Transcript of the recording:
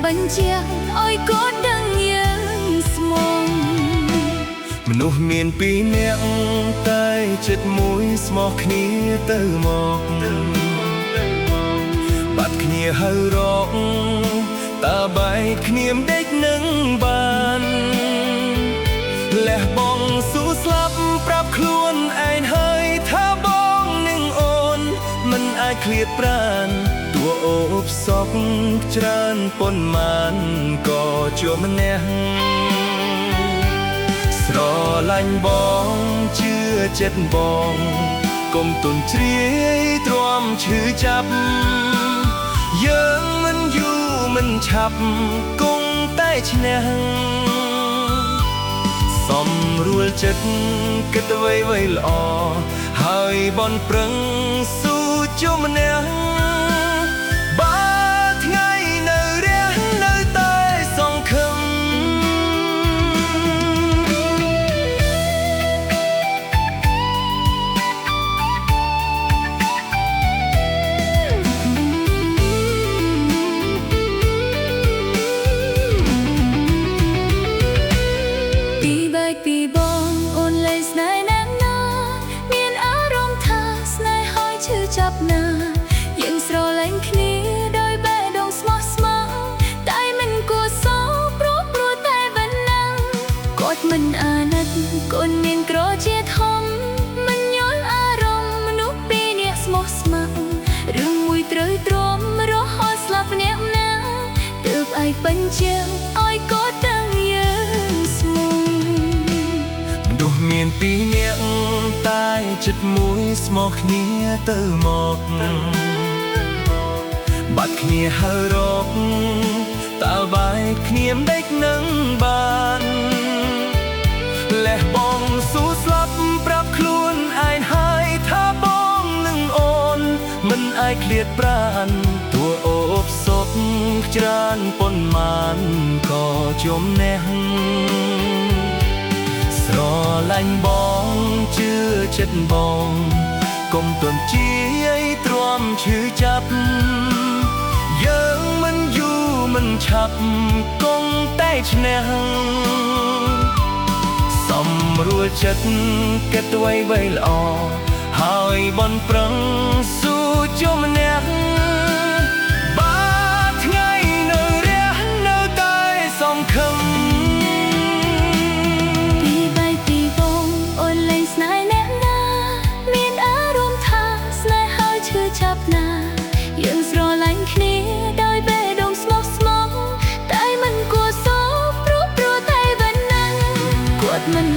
បញ្ជាឲ្យគាត់ដឹងយើងស្មងមនុស្សមានពីរនាក់តែចិត្តមួយស្មោះគ្នាទៅមកបាត់គ្នាហើយរកតើបែកគ្នាមិនដេចនឹងបានលះបង់ស៊ូស្លាប់ប្រាប់ខ្លួនឯងហើយថាបងនឹងអូនមិនអាចឃ្លាតប្រានតួអូបសពច្រើនប៉ុន្មានក៏ជាប់ម្នាក់ស្រឡាញ់បងជឿចិត្តបងកុំទុនជ្រាយទ្រាំឈឺចាប់យើងមិនយូរមិនឆាប់គង់តែឈ្នះសំរួលចិត្តគិតអ្វីល្អហើយបនប្រឹងស៊ូជួបម្នាក់បើថ្ងៃនៅរះនៅតែសង្ឃឹមពីបងអូនលែងស្នេហ៍ណាស់ណាមានអារម្មណ៍ថាស្នេហ៍ហើយឈឺចាប់ណាយើងស្រឡាញ់គ្នាដោយបេះដូងស្មោះស្ម័គ្រតែមិនគួរសោកព្រោះតែបណ្ណាំគាត់មិនអាណិតកូនមានក្រជាធំមិនយល់អារម្មណ៍មនុស្សពីរនាក់ស្មោះស្ម័គ្ររឿងមួយត្រូវទ្រាំរហូតស្លាប់ម្នាក់ណាទើបឯងបញ្ជាឲ្យគាត់ដឹងយើងស្មោះមានពីរនាក់តែចិត្តមួយស្មោះគ្នាទៅមកបាត់គ្នាហើយរកតើបែកគ្នាមិនដេចនឹងបានលះបង់ស៊ូស្លាប់ប្រាប់ខ្លួនឯងហើយថាបងនឹងអូនមិនអាចឃ្លាតប្រានតួអូបសពច្រើនប៉ុន្មានក៏ជំនះស្រឡាញ់បងជឿចិត្តបងកុំទន់ជាយទ្រាំឈឺចាប់យើងមិនយូរមិនឆាប់គង់តែឈ្នះសំរួលចិត្តគិតអ្វីល្អហើយបនប្រឹងស៊ូជួបម្នាក់បើថ្ងៃនៅរះនៅតែសង្ឃឹមចាប់ណាយើងស្រឡាញ់គ្នាដោយបេះដូងស្មោះស្ម័គ្រតែមិនគួរសោកព្រោះតែបណ្ណាគាត់មិន